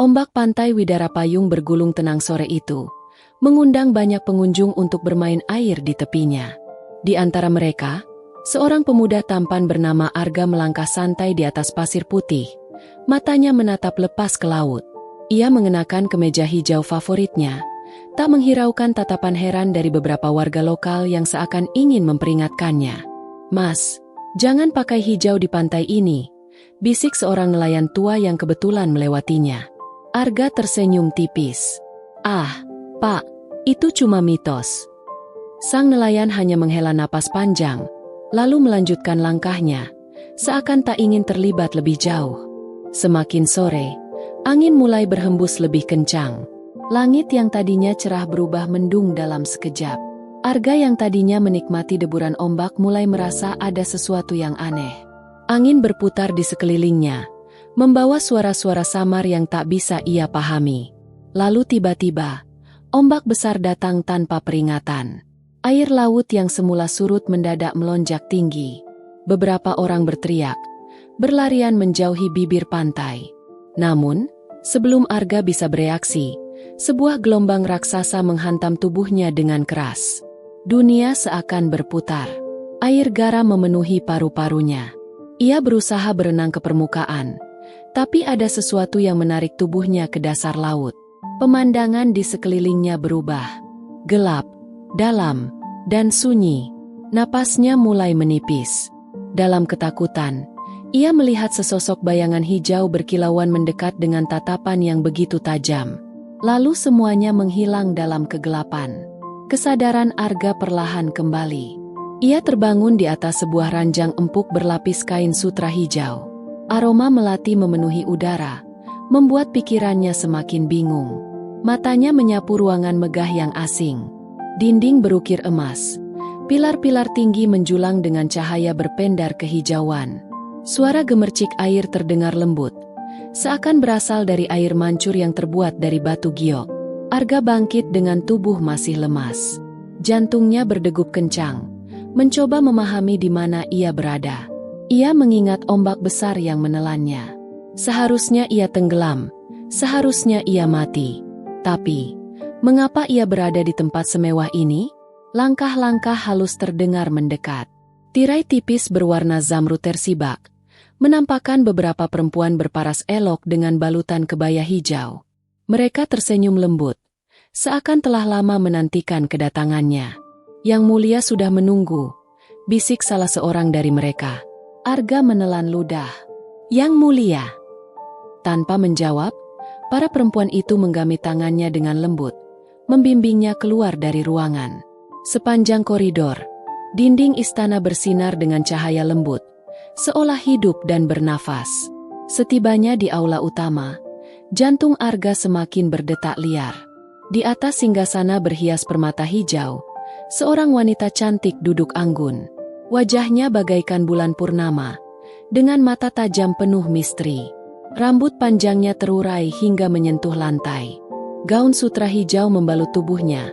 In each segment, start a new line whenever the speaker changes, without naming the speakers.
Ombak pantai Widarapayung bergulung tenang sore itu, mengundang banyak pengunjung untuk bermain air di tepinya. Di antara mereka, seorang pemuda tampan bernama Arga melangkah santai di atas pasir putih, matanya menatap lepas ke laut. Ia mengenakan kemeja hijau favoritnya, tak menghiraukan tatapan heran dari beberapa warga lokal yang seakan ingin memperingatkannya. "Mas, jangan pakai hijau di pantai ini," bisik seorang nelayan tua yang kebetulan melewatinya. Arga tersenyum tipis. "Ah, Pak, itu cuma mitos." Sang nelayan hanya menghela napas panjang, lalu melanjutkan langkahnya, seakan tak ingin terlibat lebih jauh. Semakin sore, angin mulai berhembus lebih kencang. Langit yang tadinya cerah berubah mendung dalam sekejap. Arga yang tadinya menikmati deburan ombak mulai merasa ada sesuatu yang aneh. Angin berputar di sekelilingnya, membawa suara-suara samar yang tak bisa ia pahami. Lalu tiba-tiba, ombak besar datang tanpa peringatan. Air laut yang semula surut mendadak melonjak tinggi. Beberapa orang berteriak, berlarian menjauhi bibir pantai. Namun, sebelum Arga bisa bereaksi, sebuah gelombang raksasa menghantam tubuhnya dengan keras. Dunia seakan berputar. Air garam memenuhi paru-parunya. Ia berusaha berenang ke permukaan, tapi ada sesuatu yang menarik tubuhnya ke dasar laut. Pemandangan di sekelilingnya berubah. Gelap, dalam, dan sunyi. Napasnya mulai menipis. Dalam ketakutan, ia melihat sesosok bayangan hijau berkilauan mendekat dengan tatapan yang begitu tajam. Lalu semuanya menghilang dalam kegelapan. Kesadaran Arga perlahan kembali. Ia terbangun di atas sebuah ranjang empuk berlapis kain sutra hijau. Aroma melati memenuhi udara, membuat pikirannya semakin bingung. Matanya menyapu ruangan megah yang asing. Dinding berukir emas. Pilar-pilar tinggi menjulang dengan cahaya berpendar kehijauan. Suara gemercik air terdengar lembut, seakan berasal dari air mancur yang terbuat dari batu giok. Arga bangkit dengan tubuh masih lemas. Jantungnya berdegup kencang, mencoba memahami di mana ia berada. Ia mengingat ombak besar yang menelannya. Seharusnya ia tenggelam, seharusnya ia mati. Tapi, mengapa ia berada di tempat semewah ini? Langkah-langkah halus terdengar mendekat. Tirai tipis berwarna zamrud tersibak, menampakkan beberapa perempuan berparas elok dengan balutan kebaya hijau. Mereka tersenyum lembut, seakan telah lama menantikan kedatangannya. "Yang mulia sudah menunggu," bisik salah seorang dari mereka. Arga menelan ludah. "Yang mulia." Tanpa menjawab, para perempuan itu menggamit tangannya dengan lembut, membimbingnya keluar dari ruangan. Sepanjang koridor, dinding istana bersinar dengan cahaya lembut, seolah hidup dan bernafas. Setibanya di aula utama, jantung Arga semakin berdetak liar. Di atas singgasana berhias permata hijau, seorang wanita cantik duduk anggun. Wajahnya bagaikan bulan purnama, dengan mata tajam penuh misteri. Rambut panjangnya terurai hingga menyentuh lantai. Gaun sutra hijau membalut tubuhnya,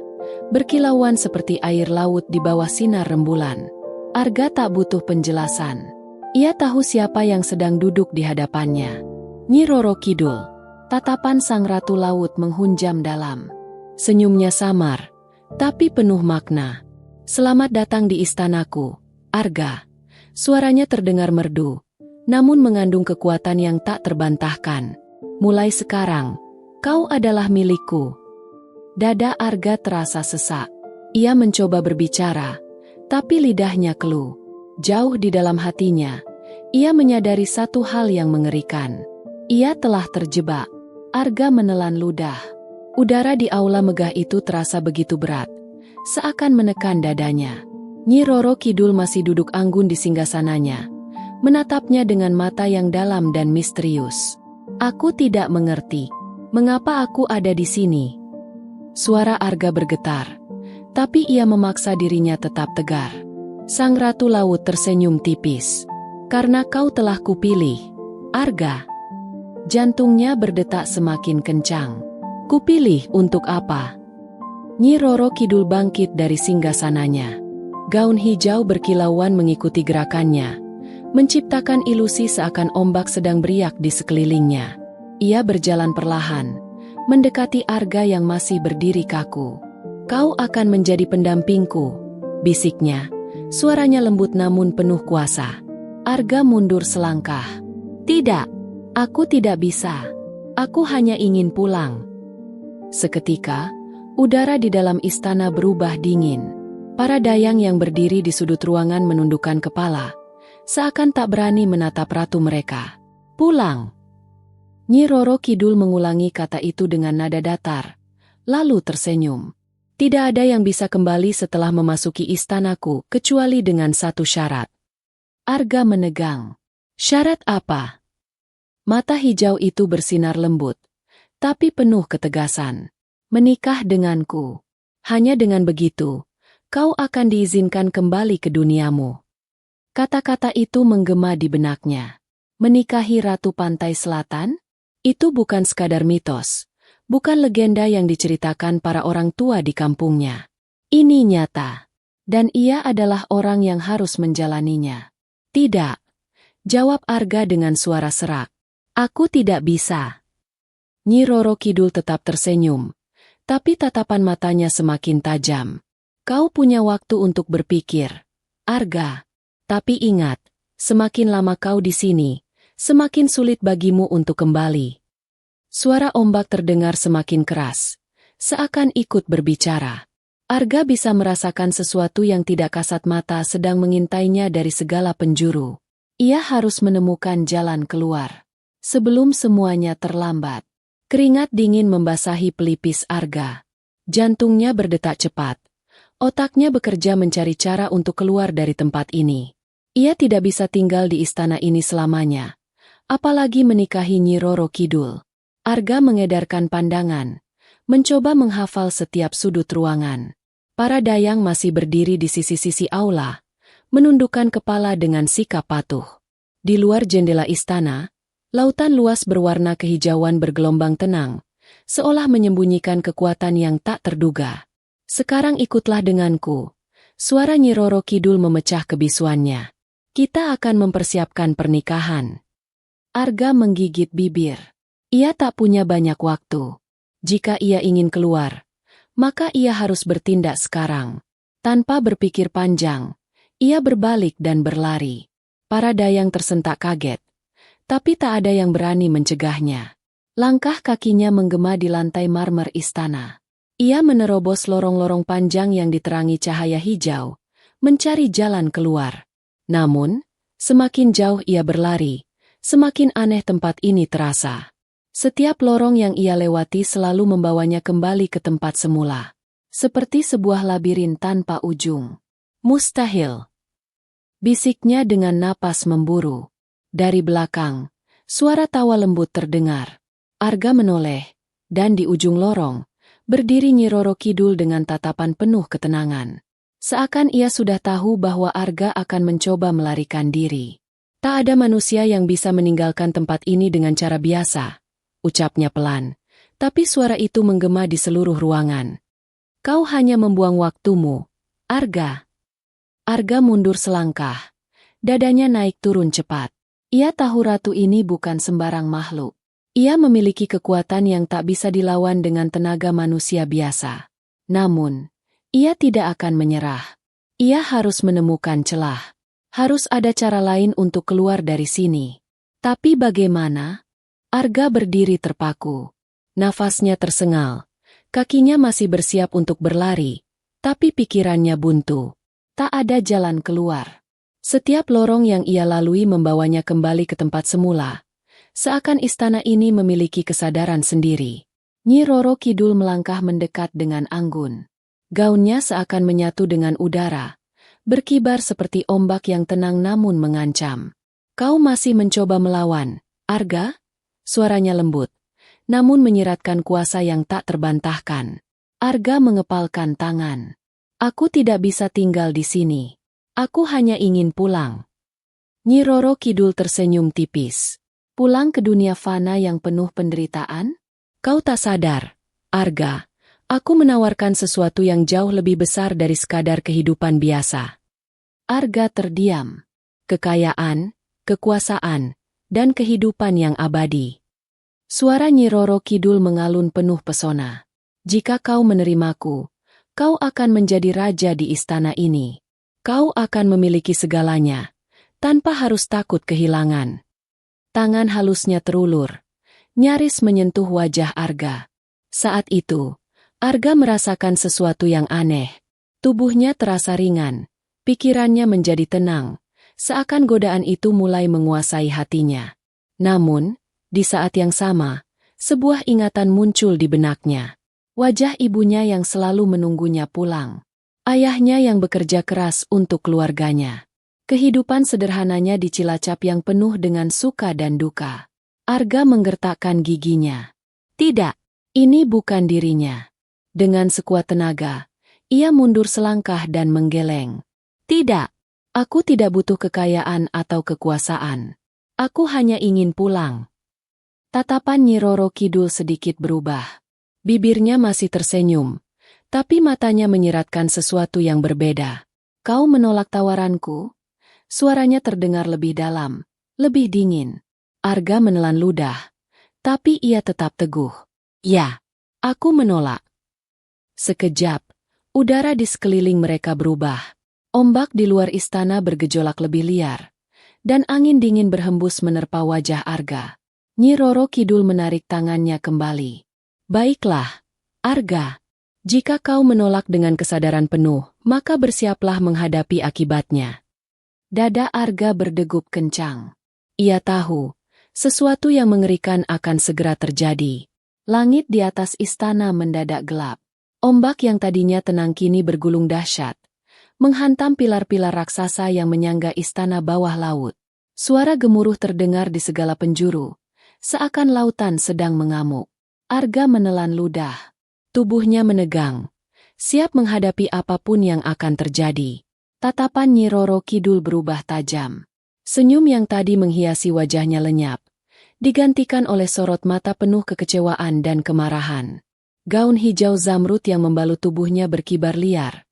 berkilauan seperti air laut di bawah sinar rembulan. Arga tak butuh penjelasan. Ia tahu siapa yang sedang duduk di hadapannya. Nyi Roro Kidul. Tatapan sang ratu laut menghunjam dalam. Senyumnya samar, tapi penuh makna. "Selamat datang di istanaku, Arga." Suaranya terdengar merdu, namun mengandung kekuatan yang tak terbantahkan. "Mulai sekarang, kau adalah milikku." Dada Arga terasa sesak. Ia mencoba berbicara, tapi lidahnya keluh. Jauh di dalam hatinya, ia menyadari satu hal yang mengerikan. Ia telah terjebak. Arga menelan ludah. Udara di aula megah itu terasa begitu berat, seakan menekan dadanya. Nyi Roro Kidul masih duduk anggun di singgasananya, menatapnya dengan mata yang dalam dan misterius. "Aku tidak mengerti. Mengapa aku ada di sini?" Suara Arga bergetar, tapi ia memaksa dirinya tetap tegar. Sang Ratu Laut tersenyum tipis. "Karena kau telah kupilih, Arga." Jantungnya berdetak semakin kencang. "Kupilih untuk apa?" Nyi Roro Kidul bangkit dari singgasananya. Gaun hijau berkilauan mengikuti gerakannya, menciptakan ilusi seakan ombak sedang beriak di sekelilingnya. Ia berjalan perlahan, mendekati Arga yang masih berdiri kaku. Kau akan menjadi pendampingku, bisiknya. Suaranya lembut namun penuh kuasa. Arga mundur selangkah. Tidak, aku tidak bisa. Aku hanya ingin pulang. Seketika, udara di dalam istana berubah dingin. Para dayang yang berdiri di sudut ruangan menundukkan kepala, seakan tak berani menatap ratu mereka. Pulang. Nyi Roro Kidul mengulangi kata itu dengan nada datar, lalu tersenyum. Tidak ada yang bisa kembali setelah memasuki istanaku kecuali dengan satu syarat. Arga menegang. Syarat apa? Mata hijau itu bersinar lembut, tapi penuh ketegasan. Menikah denganku. Hanya dengan begitu, kau akan diizinkan kembali ke duniamu. Kata-kata itu menggema di benaknya. Menikahi Ratu Pantai Selatan? Itu bukan sekadar mitos, bukan legenda yang diceritakan para orang tua di kampungnya. Ini nyata, dan ia adalah orang yang harus menjalaninya. Tidak, jawab Arga dengan suara serak. Aku tidak bisa. Nyi Roro Kidul tetap tersenyum, tapi tatapan matanya semakin tajam. Kau punya waktu untuk berpikir, Arga. Tapi ingat, semakin lama kau di sini, semakin sulit bagimu untuk kembali. Suara ombak terdengar semakin keras, seakan ikut berbicara. Arga bisa merasakan sesuatu yang tidak kasat mata sedang mengintainya dari segala penjuru. Ia harus menemukan jalan keluar. Sebelum semuanya terlambat. Keringat dingin membasahi pelipis Arga. Jantungnya berdetak cepat. Otaknya bekerja mencari cara untuk keluar dari tempat ini. Ia tidak bisa tinggal di istana ini selamanya. Apalagi menikahi Nyi Roro Kidul. Arga mengedarkan pandangan, mencoba menghafal setiap sudut ruangan. Para dayang masih berdiri di sisi-sisi aula, menundukkan kepala dengan sikap patuh. Di luar jendela istana, lautan luas berwarna kehijauan bergelombang tenang, seolah menyembunyikan kekuatan yang tak terduga. Sekarang ikutlah denganku. Suara Nyi Roro Kidul memecah kebisuannya. Kita akan mempersiapkan pernikahan. Arga menggigit bibir. Ia tak punya banyak waktu. Jika ia ingin keluar, maka ia harus bertindak sekarang. Tanpa berpikir panjang, ia berbalik dan berlari. Para dayang tersentak kaget, tapi tak ada yang berani mencegahnya. Langkah kakinya menggema di lantai marmer istana. Ia menerobos lorong-lorong panjang yang diterangi cahaya hijau, mencari jalan keluar. Namun, semakin jauh ia berlari, semakin aneh tempat ini terasa. Setiap lorong yang ia lewati selalu membawanya kembali ke tempat semula. Seperti sebuah labirin tanpa ujung. Mustahil. Bisiknya dengan napas memburu. Dari belakang, suara tawa lembut terdengar. Arga menoleh, dan di ujung lorong, berdiri Nyi Roro Kidul dengan tatapan penuh ketenangan. Seakan ia sudah tahu bahwa Arga akan mencoba melarikan diri. Tak ada manusia yang bisa meninggalkan tempat ini dengan cara biasa, ucapnya pelan, tapi suara itu menggema di seluruh ruangan. Kau hanya membuang waktumu, Arga. Arga mundur selangkah. Dadanya naik turun cepat. Ia tahu ratu ini bukan sembarang makhluk. Ia memiliki kekuatan yang tak bisa dilawan dengan tenaga manusia biasa. Namun, ia tidak akan menyerah. Ia harus menemukan celah. Harus ada cara lain untuk keluar dari sini. Tapi bagaimana? Arga berdiri terpaku. Nafasnya tersengal. Kakinya masih bersiap untuk berlari, tapi pikirannya buntu. Tak ada jalan keluar. Setiap lorong yang ia lalui membawanya kembali ke tempat semula. Seakan istana ini memiliki kesadaran sendiri. Nyi Roro Kidul melangkah mendekat dengan anggun. Gaunnya seakan menyatu dengan udara. Berkibar seperti ombak yang tenang namun mengancam. Kau masih mencoba melawan, Arga? Suaranya lembut, namun menyiratkan kuasa yang tak terbantahkan. Arga mengepalkan tangan. Aku tidak bisa tinggal di sini. Aku hanya ingin pulang. Nyi Roro Kidul tersenyum tipis. Pulang ke dunia fana yang penuh penderitaan? Kau tak sadar, Arga. Aku menawarkan sesuatu yang jauh lebih besar dari sekadar kehidupan biasa. Arga terdiam. Kekayaan, kekuasaan, dan kehidupan yang abadi. Suara Nyi Roro Kidul mengalun penuh pesona. Jika kau menerimaku, kau akan menjadi raja di istana ini. Kau akan memiliki segalanya, tanpa harus takut kehilangan. Tangan halusnya terulur, nyaris menyentuh wajah Arga. Saat itu, Arga merasakan sesuatu yang aneh. Tubuhnya terasa ringan, pikirannya menjadi tenang, seakan godaan itu mulai menguasai hatinya. Namun, di saat yang sama, sebuah ingatan muncul di benaknya. Wajah ibunya yang selalu menunggunya pulang. Ayahnya yang bekerja keras untuk keluarganya. Kehidupan sederhananya di Cilacap yang penuh dengan suka dan duka. Arga menggertakkan giginya. Tidak, ini bukan dirinya. Dengan sekuat tenaga, ia mundur selangkah dan menggeleng. Tidak, aku tidak butuh kekayaan atau kekuasaan. Aku hanya ingin pulang. Tatapan Nyi Roro Kidul sedikit berubah. Bibirnya masih tersenyum, tapi matanya menyiratkan sesuatu yang berbeda. Kau menolak tawaranku? Suaranya terdengar lebih dalam, lebih dingin. Arga menelan ludah, tapi ia tetap teguh. Ya, aku menolak. Sekejap, udara di sekeliling mereka berubah. Ombak di luar istana bergejolak lebih liar, dan angin dingin berhembus menerpa wajah Arga. Nyi Roro Kidul menarik tangannya kembali. Baiklah, Arga. Jika kau menolak dengan kesadaran penuh, maka bersiaplah menghadapi akibatnya. Dada Arga berdegup kencang. Ia tahu, sesuatu yang mengerikan akan segera terjadi. Langit di atas istana mendadak gelap. Ombak yang tadinya tenang kini bergulung dahsyat, menghantam pilar-pilar raksasa yang menyangga istana bawah laut. Suara gemuruh terdengar di segala penjuru, seakan lautan sedang mengamuk. Arga menelan ludah. Tubuhnya menegang, siap menghadapi apapun yang akan terjadi. Tatapan Nyi Roro Kidul berubah tajam. Senyum yang tadi menghiasi wajahnya lenyap, digantikan oleh sorot mata penuh kekecewaan dan kemarahan. Gaun hijau zamrud yang membalut tubuhnya berkibar liar,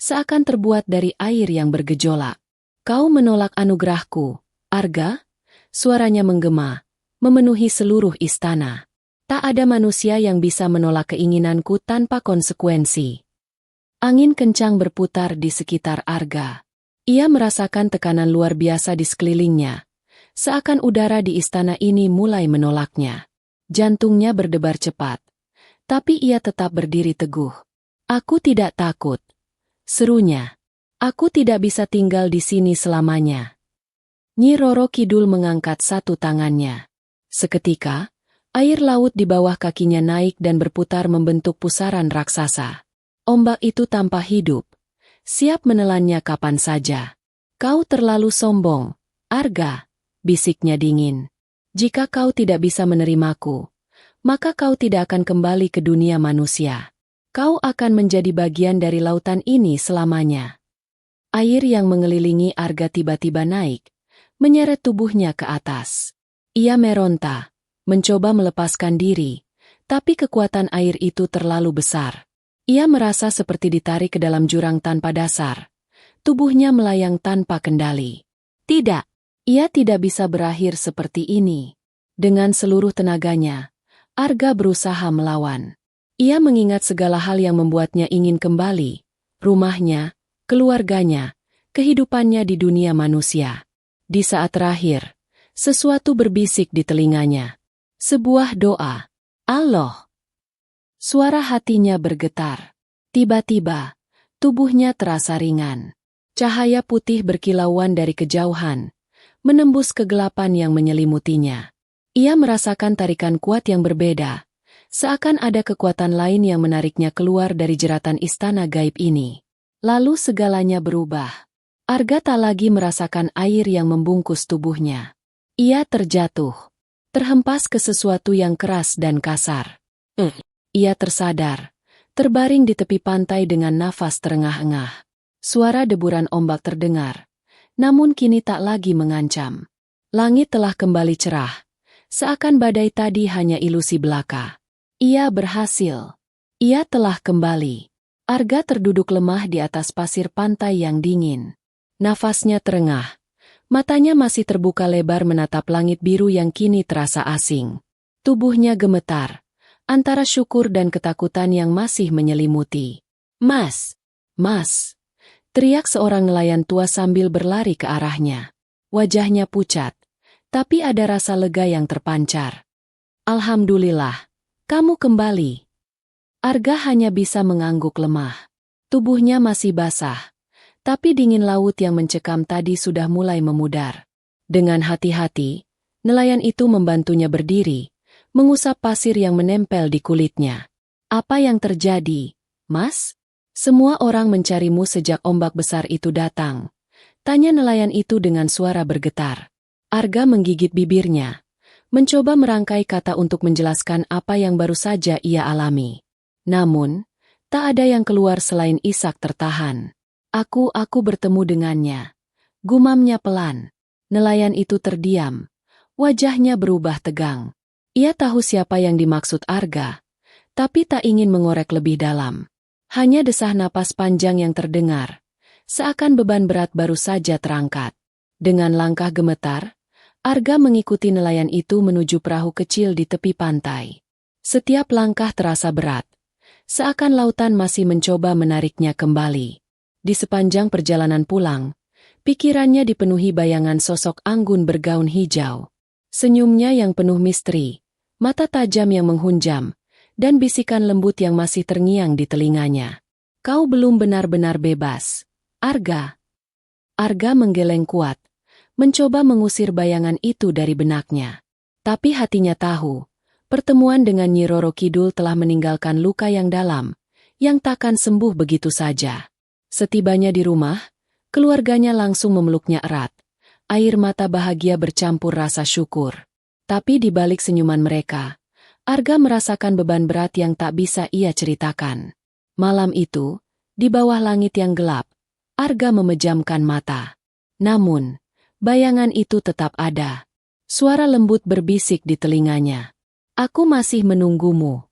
seakan terbuat dari air yang bergejolak. Kau menolak anugerahku, Arga? Suaranya menggema, memenuhi seluruh istana. Tak ada manusia yang bisa menolak keinginanku tanpa konsekuensi. Angin kencang berputar di sekitar Arga. Ia merasakan tekanan luar biasa di sekelilingnya, seakan udara di istana ini mulai menolaknya. Jantungnya berdebar cepat, tapi ia tetap berdiri teguh. Aku tidak takut, serunya. Aku tidak bisa tinggal di sini selamanya. Nyi Roro Kidul mengangkat satu tangannya. Seketika, air laut di bawah kakinya naik dan berputar membentuk pusaran raksasa. Ombak itu tanpa hidup, siap menelannya kapan saja. Kau terlalu sombong, Arga, bisiknya dingin. Jika kau tidak bisa menerimaku, maka kau tidak akan kembali ke dunia manusia. Kau akan menjadi bagian dari lautan ini selamanya. Air yang mengelilingi Arga tiba-tiba naik, menyeret tubuhnya ke atas. Ia meronta, mencoba melepaskan diri, tapi kekuatan air itu terlalu besar. Ia merasa seperti ditarik ke dalam jurang tanpa dasar. Tubuhnya melayang tanpa kendali. Tidak, ia tidak bisa berakhir seperti ini. Dengan seluruh tenaganya, Arga berusaha melawan. Ia mengingat segala hal yang membuatnya ingin kembali, rumahnya, keluarganya, kehidupannya di dunia manusia. Di saat terakhir, sesuatu berbisik di telinganya. Sebuah doa. Allah. Suara hatinya bergetar. Tiba-tiba, tubuhnya terasa ringan. Cahaya putih berkilauan dari kejauhan, menembus kegelapan yang menyelimutinya. Ia merasakan tarikan kuat yang berbeda, seakan ada kekuatan lain yang menariknya keluar dari jeratan istana gaib ini. Lalu segalanya berubah. Arga tak lagi merasakan air yang membungkus tubuhnya. Ia terjatuh, terhempas ke sesuatu yang keras dan kasar. Ia tersadar, terbaring di tepi pantai dengan nafas terengah-engah. Suara deburan ombak terdengar, namun kini tak lagi mengancam. Langit telah kembali cerah, seakan badai tadi hanya ilusi belaka. Ia berhasil. Ia telah kembali. Arga terduduk lemah di atas pasir pantai yang dingin. Nafasnya terengah. Matanya masih terbuka lebar menatap langit biru yang kini terasa asing. Tubuhnya gemetar, antara syukur dan ketakutan yang masih menyelimuti. "Mas! Mas!" teriak seorang nelayan tua sambil berlari ke arahnya. Wajahnya pucat, tapi ada rasa lega yang terpancar. "Alhamdulillah, kamu kembali." Arga hanya bisa mengangguk lemah. Tubuhnya masih basah, tapi dingin laut yang mencekam tadi sudah mulai memudar. Dengan hati-hati, nelayan itu membantunya berdiri, mengusap pasir yang menempel di kulitnya. "Apa yang terjadi, Mas? Semua orang mencarimu sejak ombak besar itu datang," tanya nelayan itu dengan suara bergetar. Arga menggigit bibirnya, mencoba merangkai kata untuk menjelaskan apa yang baru saja ia alami. Namun, tak ada yang keluar selain isak tertahan. Aku bertemu dengannya," gumamnya pelan. Nelayan itu terdiam, wajahnya berubah tegang. Ia tahu siapa yang dimaksud Arga, tapi tak ingin mengorek lebih dalam. Hanya desah napas panjang yang terdengar, seakan beban berat baru saja terangkat. Dengan langkah gemetar, Arga mengikuti nelayan itu menuju perahu kecil di tepi pantai. Setiap langkah terasa berat, seakan lautan masih mencoba menariknya kembali. Di sepanjang perjalanan pulang, pikirannya dipenuhi bayangan sosok anggun bergaun hijau. Senyumnya yang penuh misteri, mata tajam yang menghunjam, dan bisikan lembut yang masih terngiang di telinganya. "Kau belum benar-benar bebas, Arga." Arga menggeleng kuat, mencoba mengusir bayangan itu dari benaknya. Tapi hatinya tahu, pertemuan dengan Nyi Roro Kidul telah meninggalkan luka yang dalam, yang takkan sembuh begitu saja. Setibanya di rumah, keluarganya langsung memeluknya erat. Air mata bahagia bercampur rasa syukur. Tapi di balik senyuman mereka, Arga merasakan beban berat yang tak bisa ia ceritakan. Malam itu, di bawah langit yang gelap, Arga memejamkan mata. Namun, bayangan itu tetap ada. Suara lembut berbisik di telinganya. "Aku masih menunggumu."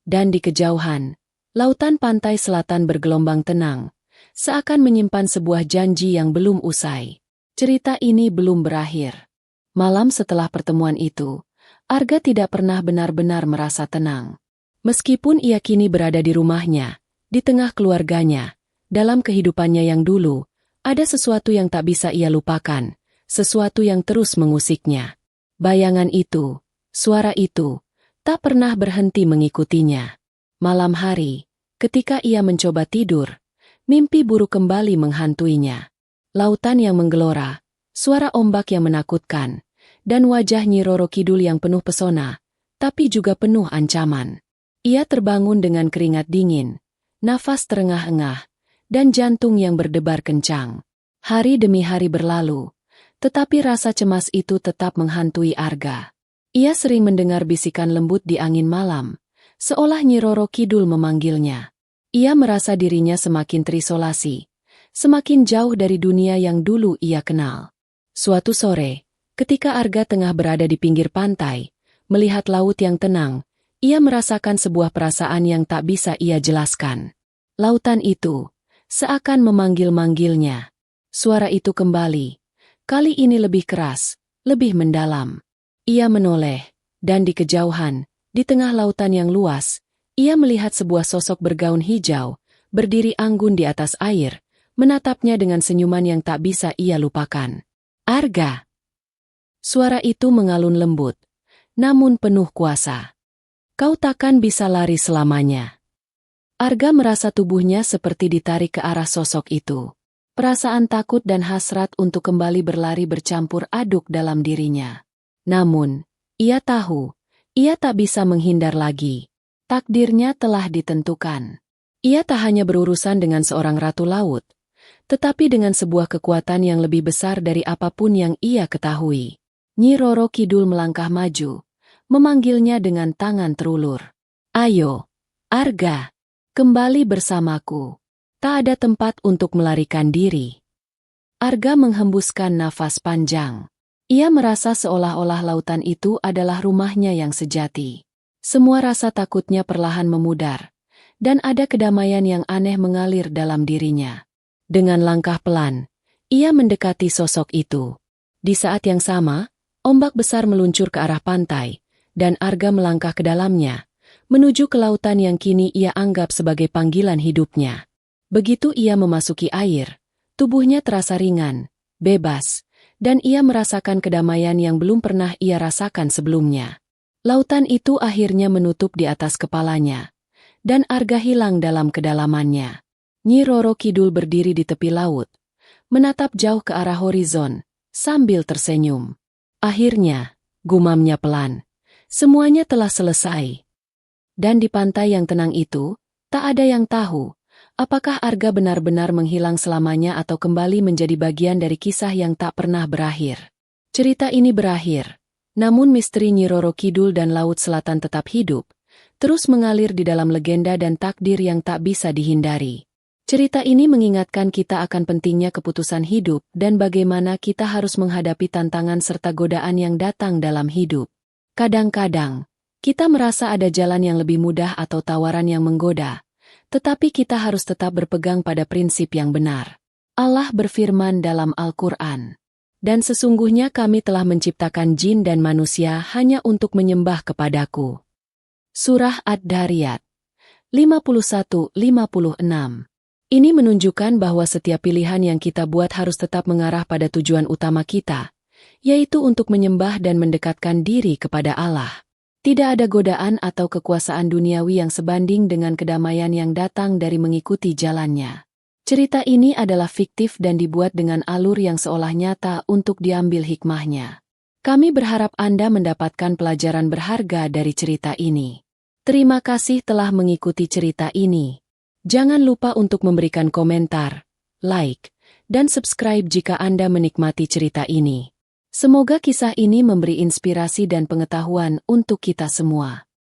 Dan di kejauhan, lautan pantai selatan bergelombang tenang, seakan menyimpan sebuah janji yang belum usai. Cerita ini belum berakhir. Malam setelah pertemuan itu, Arga tidak pernah benar-benar merasa tenang. Meskipun ia kini berada di rumahnya, di tengah keluarganya, dalam kehidupannya yang dulu, ada sesuatu yang tak bisa ia lupakan, sesuatu yang terus mengusiknya. Bayangan itu, suara itu, tak pernah berhenti mengikutinya. Malam hari, ketika ia mencoba tidur, mimpi buruk kembali menghantuinya. Lautan yang menggelora, suara ombak yang menakutkan, dan wajah Nyi Roro Kidul yang penuh pesona, tapi juga penuh ancaman. Ia terbangun dengan keringat dingin, nafas terengah-engah, dan jantung yang berdebar kencang. Hari demi hari berlalu, tetapi rasa cemas itu tetap menghantui Arga. Ia sering mendengar bisikan lembut di angin malam, seolah Nyi Roro Kidul memanggilnya. Ia merasa dirinya semakin terisolasi, semakin jauh dari dunia yang dulu ia kenal. Suatu sore, ketika Arga tengah berada di pinggir pantai, melihat laut yang tenang, ia merasakan sebuah perasaan yang tak bisa ia jelaskan. Lautan itu seakan memanggil-manggilnya. Suara itu kembali, kali ini lebih keras, lebih mendalam. Ia menoleh, dan di kejauhan, di tengah lautan yang luas, ia melihat sebuah sosok bergaun hijau, berdiri anggun di atas air, menatapnya dengan senyuman yang tak bisa ia lupakan. "Arga!" Suara itu mengalun lembut, namun penuh kuasa. "Kau takkan bisa lari selamanya." Arga merasa tubuhnya seperti ditarik ke arah sosok itu. Perasaan takut dan hasrat untuk kembali berlari bercampur aduk dalam dirinya. Namun, ia tahu, ia tak bisa menghindar lagi. Takdirnya telah ditentukan. Ia tak hanya berurusan dengan seorang ratu laut, tetapi dengan sebuah kekuatan yang lebih besar dari apapun yang ia ketahui. Nyi Roro Kidul melangkah maju, memanggilnya dengan tangan terulur. "Ayo, Arga, kembali bersamaku. Tak ada tempat untuk melarikan diri." Arga menghembuskan nafas panjang. Ia merasa seolah-olah lautan itu adalah rumahnya yang sejati. Semua rasa takutnya perlahan memudar, dan ada kedamaian yang aneh mengalir dalam dirinya. Dengan langkah pelan, ia mendekati sosok itu. Di saat yang sama, ombak besar meluncur ke arah pantai, dan Arga melangkah ke dalamnya, menuju ke lautan yang kini ia anggap sebagai panggilan hidupnya. Begitu ia memasuki air, tubuhnya terasa ringan, bebas, dan ia merasakan kedamaian yang belum pernah ia rasakan sebelumnya. Lautan itu akhirnya menutup di atas kepalanya, dan Arga hilang dalam kedalamannya. Nyi Roro Kidul berdiri di tepi laut, menatap jauh ke arah horizon, sambil tersenyum. Akhirnya, gumamnya pelan, semuanya telah selesai. Dan di pantai yang tenang itu, tak ada yang tahu, apakah Arga benar-benar menghilang selamanya atau kembali menjadi bagian dari kisah yang tak pernah berakhir. Cerita ini berakhir, namun misteri Nyi Roro Kidul dan Laut Selatan tetap hidup, terus mengalir di dalam legenda dan takdir yang tak bisa dihindari. Cerita ini mengingatkan kita akan pentingnya keputusan hidup dan bagaimana kita harus menghadapi tantangan serta godaan yang datang dalam hidup. Kadang-kadang, kita merasa ada jalan yang lebih mudah atau tawaran yang menggoda, tetapi kita harus tetap berpegang pada prinsip yang benar. Allah berfirman dalam Al-Quran, "Dan sesungguhnya kami telah menciptakan jin dan manusia hanya untuk menyembah kepadaku." Surah Ad-Dhariyat 51-56. Ini menunjukkan bahwa setiap pilihan yang kita buat harus tetap mengarah pada tujuan utama kita, yaitu untuk menyembah dan mendekatkan diri kepada Allah. Tidak ada godaan atau kekuasaan duniawi yang sebanding dengan kedamaian yang datang dari mengikuti jalannya. Cerita ini adalah fiktif dan dibuat dengan alur yang seolah nyata untuk diambil hikmahnya. Kami berharap Anda mendapatkan pelajaran berharga dari cerita ini. Terima kasih telah mengikuti cerita ini. Jangan lupa untuk memberikan komentar, like, dan subscribe jika Anda menikmati cerita ini. Semoga kisah ini memberi inspirasi dan pengetahuan untuk kita semua.